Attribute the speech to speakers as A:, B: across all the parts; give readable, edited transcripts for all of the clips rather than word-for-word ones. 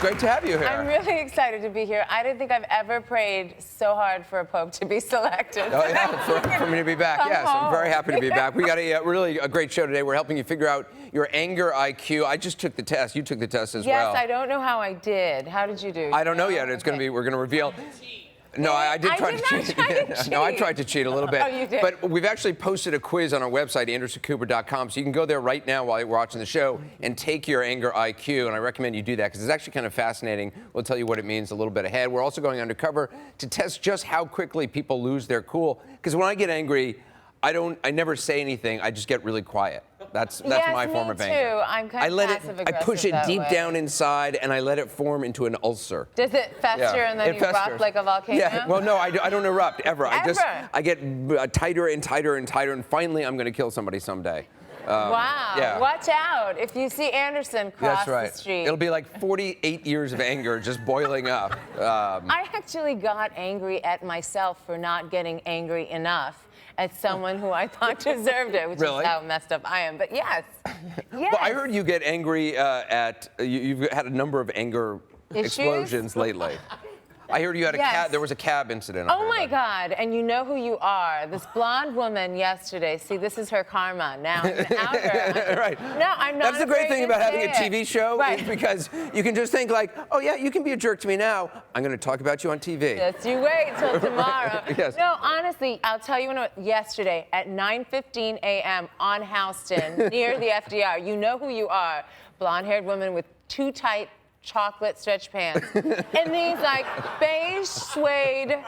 A: great to have you here.
B: I'm really excited to be here. I didn't think I've ever prayed so hard for a pope to be selected.
A: Oh, yeah, for me to be back. Yes, I'm very happy to be back. We got a great show today. We're helping you figure out your anger IQ. I just took the test. You took the test as well.
B: Yes, I don't know how I did. How did you do?
A: I don't know yet. It's going to be, we're going to reveal. No, I did try to cheat. No, I tried to cheat a little bit.
B: Oh, you did?
A: But we've actually posted a quiz on our website, andersoncooper.com, so you can go there right now while you're watching the show and take your anger IQ, and I recommend you do that because it's actually kind of fascinating. We'll tell you what it means a little bit ahead. We're also going undercover to test just how quickly people lose their cool, because when I get angry, I never say anything. I just get really quiet. That's my form of anger.
B: Too. I'm kind of passive aggressive.
A: I push it deep down inside, and I let it form into an ulcer.
B: Does it fester and then you erupt like a volcano?
A: Yeah. Well, no, I don't erupt ever. I get tighter and tighter and tighter, and finally, I'm going to kill somebody someday.
B: Wow.
A: Yeah.
B: Watch out. If you see Anderson cross the street.
A: It'll be like 48 years of anger just boiling up.
B: I actually got angry at myself for not getting angry enough at someone who I thought deserved it, which is how messed up I am. But yes.
A: Well, I heard you get angry you've had a number of anger explosions lately. I heard you had a cab. There was a cab incident.
B: Oh my God! And you know who you are. This blonde woman yesterday. See, this is her karma. Now I'm gonna out her.
A: Right.
B: No, I'm not.
A: That's the great thing about having a TV show,
B: right?
A: Is because you can just think like, oh yeah, you can be a jerk to me now. I'm going to talk about you on TV.
B: Yes, you wait till tomorrow.
A: Yes.
B: No, honestly, I'll tell you yesterday at 9:15 a.m. on Houston near the FDR. You know who you are. Blonde-haired woman with too tight chocolate stretch pants and these like beige suede,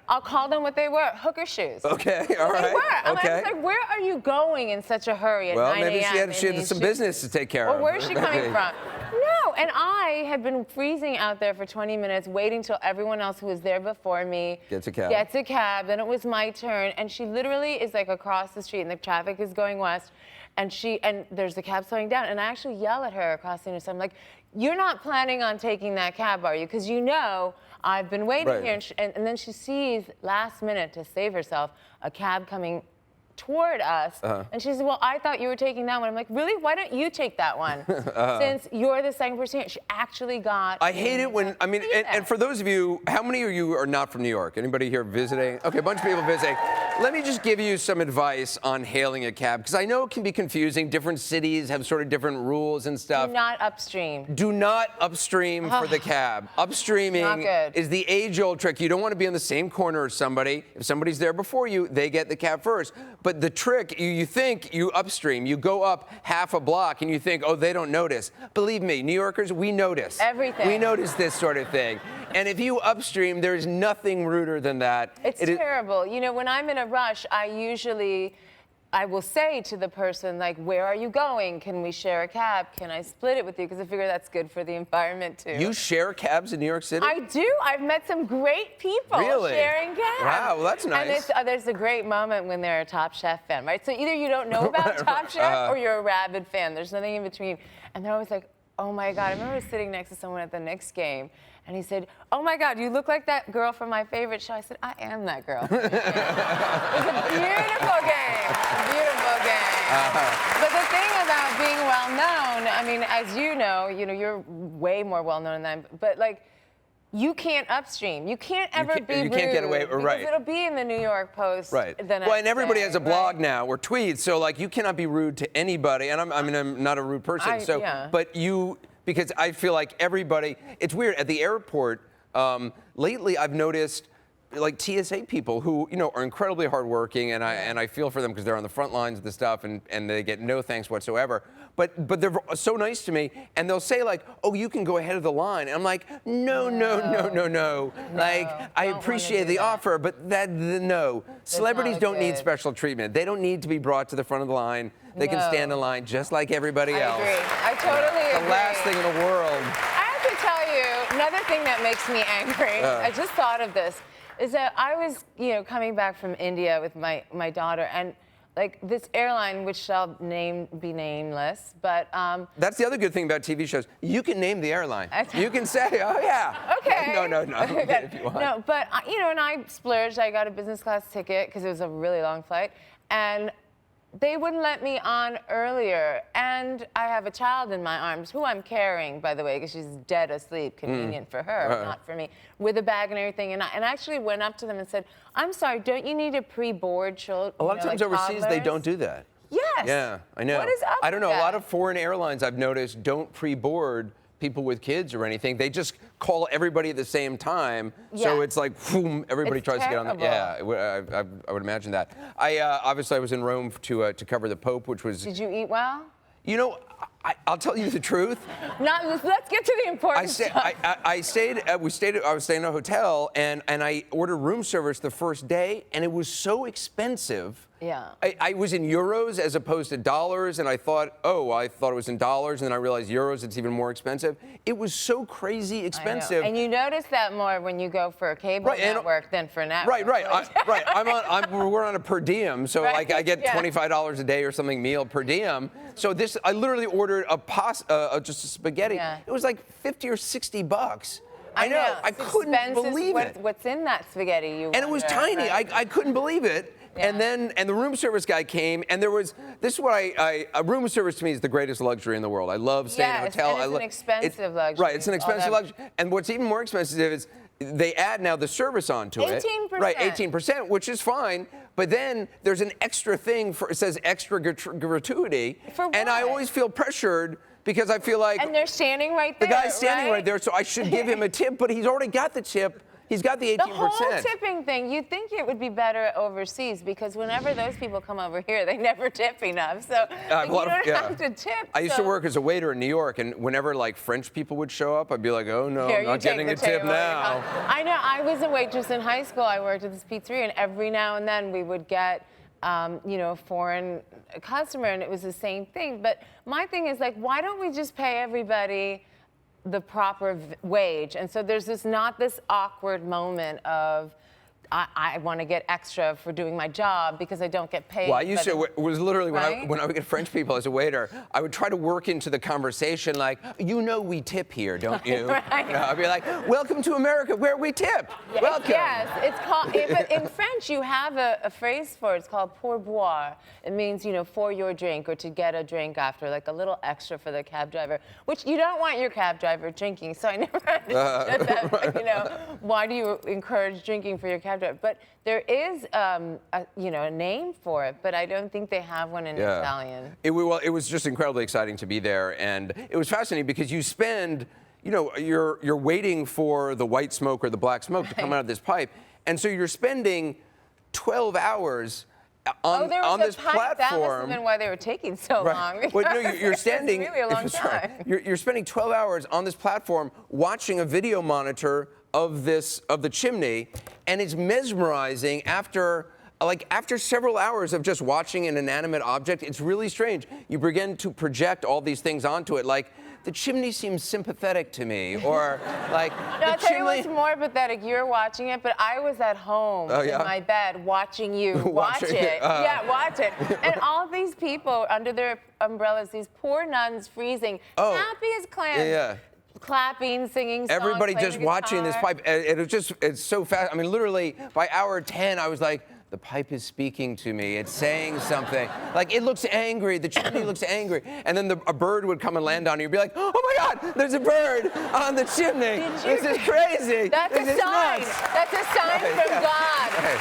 B: I'll call them what they were, hooker shoes.
A: Okay, all right.
B: They were. I was
A: Okay.
B: like, where are you going in such a hurry at 9 a.m.?
A: Well, maybe she had some business to take care of.
B: Or where's she coming from? No, and I had been freezing out there for 20 minutes, waiting till everyone else who was there before me
A: gets a cab.
B: Then it was my turn, and she literally is like across the street, and the traffic is going west, and there's the cab slowing down, and I actually yell at her across the intersection. I'm like, you're not planning on taking that cab, are you? Because you know I've been waiting here. And then she sees, last minute, to save herself, a cab coming toward us. And she says, well, I thought you were taking that one. I'm like, really? Why don't you take that one? Since you're the second person here. She actually got...
A: I hate it when, I mean, and for those of you, how many of you are not from New York? Anybody here visiting? Okay, a bunch of people visiting. Let me just give you some advice on hailing a cab, because I know it can be confusing. Different cities have sort of different rules and stuff.
B: Do not upstream.
A: Do not upstream for the cab. Upstreaming is the age-old trick. You don't want to be on the same corner as somebody. If somebody's there before you, they get the cab first. But the trick, you think you upstream. You go up half a block and you think, oh, they don't notice. Believe me, New Yorkers, we notice.
B: Everything.
A: We notice this sort of thing. And if you upstream, there's nothing ruder than that.
B: It's terrible. You know, when I'm in a rush, I will say to the person, like, where are you going? Can we share a cab? Can I split it with you? Because I figure that's good for the environment, too.
A: You share cabs in New York City?
B: I do. I've met some great people sharing cabs.
A: Wow, well, that's nice.
B: And there's a great moment when they're a Top Chef fan, right? So either you don't know about Top Chef or you're a rabid fan. There's nothing in between. And they're always like, oh, my God. I remember sitting next to someone at the Knicks game, and he said, oh, my God, you look like that girl from my favorite show. I said, I am that girl. It was a beautiful game. Beautiful game. But the thing about being well-known, I mean, as you know, you're way more well-known than I am, but, like, you can't upstream. You can't ever be rude.
A: You can't get away,
B: because it'll be in the New York Post.
A: Right. Well, and everybody has a blog now or tweets, so like you cannot be rude to anybody. And I'm not a rude person, but because I feel like everybody. It's weird at the airport. Lately, I've noticed like TSA people who are incredibly hardworking, and I feel for them because they're on the front lines of the stuff, and they get no thanks whatsoever. But they're so nice to me, and they'll say like, "Oh, you can go ahead of the line." And I'm like, "No. Like, I appreciate the offer, but no. Celebrities don't need special treatment. They don't need to be brought to the front of the line. They can stand in line just like everybody else."
B: I agree. I totally agree.
A: The last thing in the world.
B: I have to tell you another thing that makes me angry. I just thought of this. Is that I was, coming back from India with my daughter, and like this airline, which shall be nameless, but
A: that's the other good thing about TV shows. You can name the airline. You can say, oh yeah.
B: Okay.
A: No. If you want.
B: No, but and I splurged. I got a business class ticket because it was a really long flight, and they wouldn't let me on earlier. And I have a child in my arms, who I'm carrying, by the way, because she's dead asleep, convenient for her, not for me, with a bag and everything. And I actually went up to them and said, I'm sorry, don't you need to pre-board children?
A: A lot of times overseas, they don't do that.
B: Yes.
A: Yeah, I know.
B: What is up
A: I don't know.
B: with
A: A lot
B: that?
A: of foreign airlines I've noticed don't pre-board people with kids or anything. They just call everybody at the same time. So
B: Yeah.
A: it's like, boom, everybody
B: It's
A: tries to get on.
B: terrible.
A: Yeah, I would imagine that. Obviously, I was in Rome to cover the Pope, which was.
B: Did you eat well?
A: You know, I'll tell you the truth.
B: Let's get to the important stuff.
A: I was staying in a hotel, and I ordered room service the first day, and it was so expensive.
B: Yeah.
A: I was in euros as opposed to dollars, and I thought it was in dollars, and then I realized euros, it's even more expensive. It was so crazy expensive.
B: And you notice that more when you go for a cable network than for network.
A: Right. We're on a per diem, so
B: Right,
A: like I get
B: yeah.
A: $25 a day or something meal per diem. So I literally ordered just a spaghetti.
B: Yeah.
A: It was like $50 or $60.
B: I know.
A: I couldn't believe it.
B: What's in that spaghetti?
A: And it was tiny.
B: Right?
A: I couldn't believe it.
B: Yeah.
A: And the room service guy came, and this is what a room service to me is the greatest luxury in the world. I love staying in a hotel.
B: And it's an expensive luxury.
A: Right, it's an expensive luxury. And what's even more expensive is they add now the service onto it.
B: 18%.
A: Right, 18%, which is fine. But then there's an extra thing it says extra gratuity.
B: For what?
A: And I always feel pressured because I feel like
B: And they're standing right there.
A: the guy's standing right
B: there,
A: so I should give him a tip, but he's already got the tip. He's got the 18%.
B: The whole tipping thing, you'd think it would be better overseas because whenever those people come over here, they never tip enough. So you don't have to tip.
A: I used to work as a waiter in New York, and whenever like French people would show up, I'd be like, oh no, I'm not getting a tip now.
B: I know. I was a waitress in high school. I worked at this pizzeria, and every now and then we would get a foreign customer, and it was the same thing. But my thing is like, why don't we just pay everybody the proper wage? And so there's not this awkward moment of I want to get extra for doing my job because I don't get paid.
A: Well, I used to, it was literally
B: Right?
A: when I would get French people as a waiter, I would try to work into the conversation like, we tip here, don't you?
B: Right.
A: I'd be like, welcome to America where we tip. Welcome.
B: Yes, it's called, but in French you have a phrase for it. It's called pourboire. It means, for your drink or to get a drink after, like a little extra for the cab driver, which you don't want your cab driver drinking. So I never understood that, why do you encourage drinking for your cab driver? But there is, a name for it, but I don't think they have one in Italian.
A: It was just incredibly exciting to be there, and it was fascinating because you spend, you're waiting for the white smoke or the black smoke to come out of this pipe, and so you're spending 12 hours on this platform.
B: That must have been why they were taking so long.
A: Well, no, you're standing.
B: It's really a long time.
A: You're spending 12 hours on this platform watching a video monitor of the chimney, and it's mesmerizing after several hours of just watching an inanimate object. It's really strange. You begin to project all these things onto it, like the chimney seems sympathetic to me, or like
B: I'll tell you what's more pathetic. You're watching it, but I was at home in my bed watching you watch it. Watch it. And all ththese people under their umbrellas, these poor nuns freezing, happy as clams. Clapping, singing songs,
A: everybody
B: playing
A: just
B: the
A: watching this
B: guitar.
A: pipe. It's so fast. I mean, literally, by hour 10, I was like, the pipe is speaking to me. It's saying something. Like, it looks angry. The chimney looks angry. And then a bird would come and land on you. You'd be like, oh my God, there's a bird on the chimney. This is crazy.
B: That's
A: this
B: a
A: is
B: sign.
A: nuts.
B: That's a sign from God.
A: Right.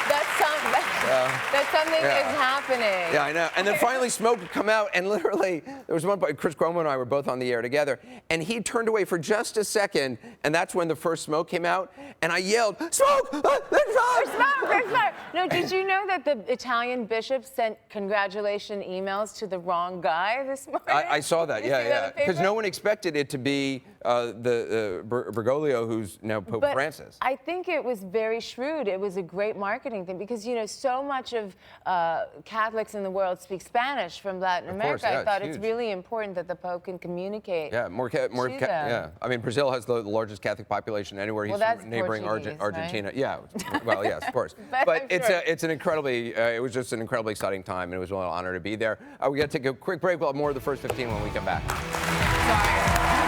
B: That something is happening.
A: Yeah, I know. And then finally smoke would come out, and literally, there was one point, Chris Cuomo and I were both on the air together, and he turned away for just a second, and that's when the first smoke came out, and I yelled, smoke! There's smoke!
B: There's smoke! There's smoke! No, did you know that the Italian bishop sent congratulation emails to the wrong guy this morning?
A: I saw that, yeah. Because no one expected it to be Bergoglio, who's now Pope Francis.
B: I think it was very shrewd. It was a great marketing thing because, so much of Catholics in the world speak Spanish from Latin America. I thought it's really important that the Pope can communicate.
A: Yeah, yeah. I mean, Brazil has the largest Catholic population anywhere. He's from neighboring Argentina.
B: Right?
A: Yeah, well, yes, of course. but it's an incredibly, it was just an incredibly exciting time, and it was an honor to be there. We got to take a quick break. We'll have more of the first 15 when we come back.
B: Sorry.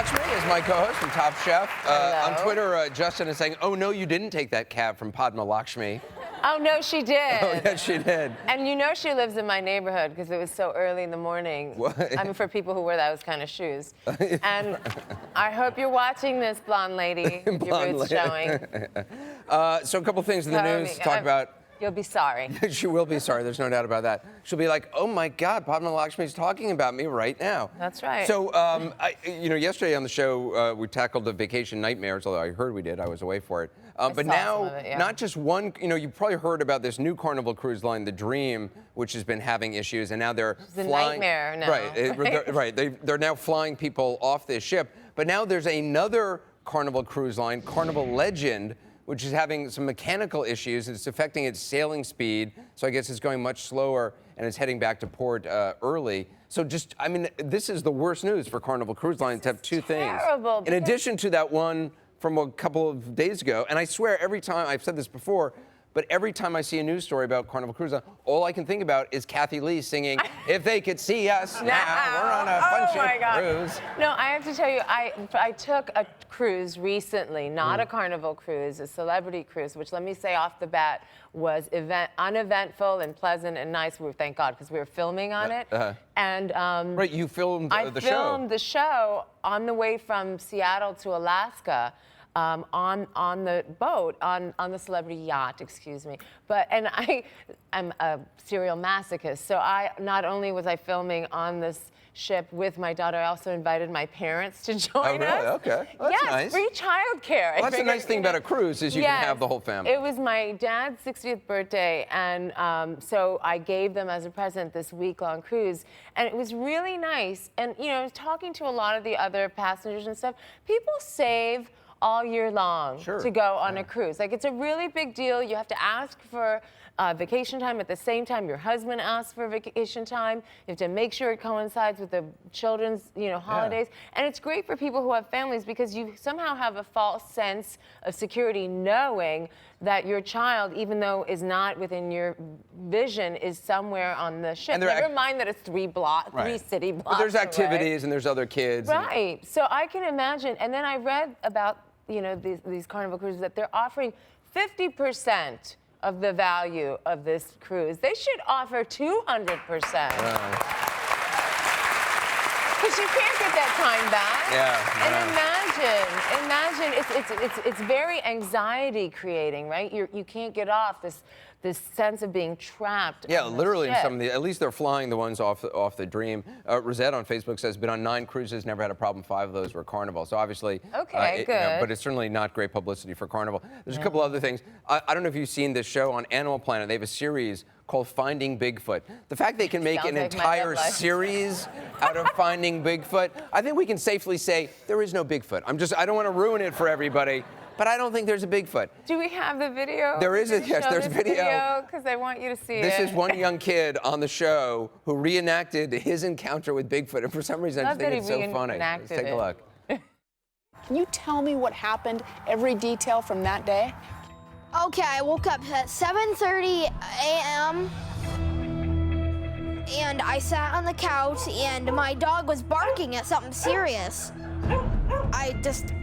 A: Lakshmi is my co-host from Top Chef. On Twitter, Justin is saying, "Oh no, you didn't take that cab from Padma Lakshmi."
B: Oh no, she did.
A: Oh yes, she did.
B: And you know she lives in my neighborhood because it was so early in the morning.
A: What?
B: I mean, for people who wear those kind of shoes. And I hope you're watching this, blonde lady, with your roots showing.
A: So a couple things in the news to talk about.
B: You'll be sorry.
A: She will be sorry. There's no doubt about that. She'll be like, "Oh my God, Padma Lakshmi's talking about me right now."
B: That's right.
A: So, yesterday on the show, we tackled the vacation nightmares, although I heard we did. I was away for it. But now, not just one, you probably heard about this new Carnival cruise line, the Dream, which has been having issues, and now they're flying.
B: Nightmare now.
A: Right, they're now flying people off this ship. But now there's another Carnival cruise line, Carnival Legend, which is having some mechanical issues. It's affecting its sailing speed, so I guess it's going much slower, and it's heading back to port early. So this is the worst news for Carnival Cruise Line to have two things. In addition to that one from a couple of days ago, and I swear every time, I've said this before, but every time I see a news story about Carnival Cruise Line, all I can think about is Kathy Lee singing, "If they could see us now, we're on a fun cruise."
B: No, I have to tell you, I took a cruise recently, not a Carnival cruise, a celebrity cruise, which let me say off the bat was uneventful and pleasant and nice. Thank God, because we were filming on it. And
A: right, you filmed the show.
B: I filmed the show on the way from Seattle to Alaska. On the boat, on the celebrity yacht, excuse me. And I am a serial masochist, so not only was I filming on this ship with my daughter, I also invited my parents to join us.
A: Okay. Well, that's nice.
B: Free childcare.
A: Well, that's the nice thing about a cruise is you can have the whole family.
B: It was my dad's 60th birthday, and so I gave them as a present this week-long cruise, and it was really nice. And talking to a lot of the other passengers and stuff, people save all year long to go on a cruise. Like, it's a really big deal. You have to ask for vacation time at the same time your husband asks for vacation time. You have to make sure it coincides with the children's, holidays. And it's great for people who have families because you somehow have a false sense of security knowing that your child, even though is not within your vision, is somewhere on the ship. Never mind that it's three city blocks
A: But there's activities
B: away.
A: And there's other kids.
B: Right. So I can imagine. And then I read about these Carnival cruises that they're offering 50% of the value of this cruise. They should offer 200%. Because you can't get that time back. And imagine, it's very anxiety creating, right? You can't get off this sense of being trapped.
A: Yeah,
B: on
A: literally.
B: the ship.
A: Some of at least they're flying the ones off the Dream. Rosette on Facebook says, been on 9 cruises, never had a problem. 5 of those were Carnival. So obviously,
B: good.
A: But it's certainly not great publicity for Carnival. There's a couple other things. I don't know if you've seen this show on Animal Planet. They have a series called Finding Bigfoot. The fact they can make an entire series out of Finding Bigfoot, I think we can safely say there is no Bigfoot. I don't want to ruin it for everybody, but I don't think there's a Bigfoot.
B: Do we have the video?
A: There is there's video.
B: Because I want you to see
A: This is one young kid on the show who reenacted his encounter with Bigfoot, and for some reason I just think it's so funny. Let's take a look.
C: Can you tell me what happened, every detail from that day?
D: Okay, I woke up at 7:30 a.m. and I sat on the couch and my dog was barking at something serious. I just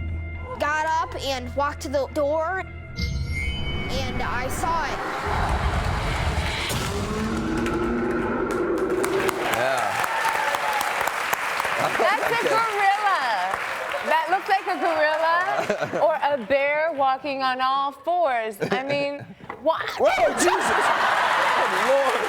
D: got up and walked to the door and I saw it.
A: Yeah.
B: That's a gorilla. That looks like a gorilla or a bear walking on all fours. I mean, what?
A: Whoa, Jesus! Oh, Lord!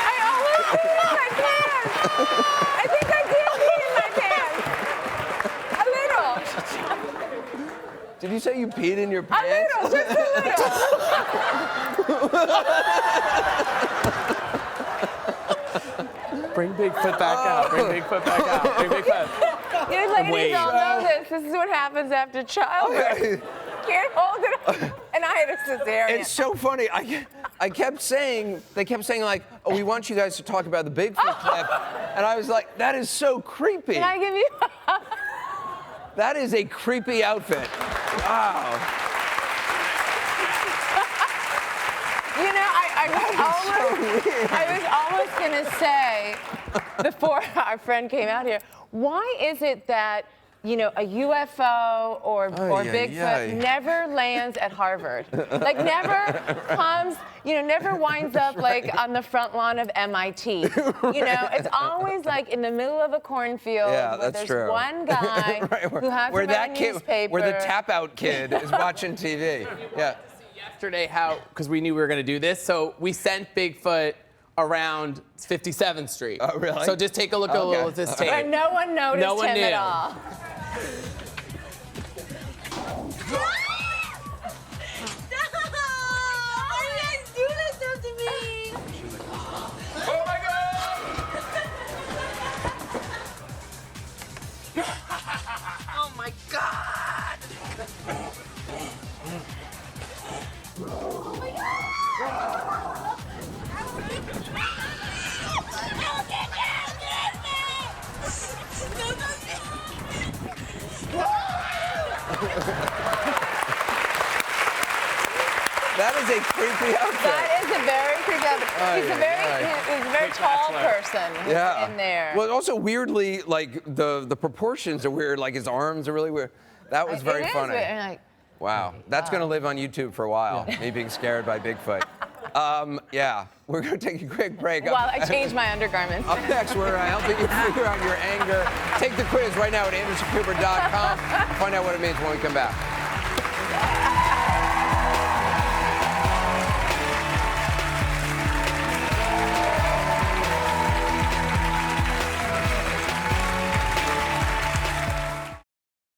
B: I almost peed in my pants. I think I did pee in my pants. A little.
A: Did you say you peed in your pants?
B: A little, just a little.
E: Bring Bigfoot back out. Bring Bigfoot back out. Bring Bigfoot.
B: You ladies all know this. This is what happens after childbirth. Can't hold it up. And I had a cesarean.
A: It's so funny. they kept saying like, oh, we want you guys to talk about the Bigfoot clip. And I was like, that is so creepy.
B: Can I give you?
A: That is a creepy outfit. Wow.
B: You know, I was almost gonna say before our friend came out here, why is it that, you know, a UFO or Bigfoot never lands at Harvard? Like never comes, you know, never winds up like on the front lawn of MIT. You know, it's always like in the middle of a cornfield where there's one guy who has to write a newspaper.
A: Where the tap-out kid is watching TV. Yeah.
E: Yesterday, because we knew we were going to do this, so we sent Bigfoot around 57th Street.
A: Oh, really?
E: So just take a look at this tape.
B: And no one noticed him
E: knew.
B: at all.
E: Oh my God!
A: That is a creepy outfit.
B: That is a very creepy outfit. He's a very tall person in there.
A: Well, also weirdly, like the proportions are weird. Like his arms are really weird. That was very funny.
B: Like,
A: wow, that's gonna live on YouTube for a while. Me being scared by Bigfoot. Yeah, we're gonna take a quick break.
B: While I change my undergarments.
A: Up next, we're helping you figure out your anger. Take the quiz right now at AndersonCooper.com. Find out what it means when we come back.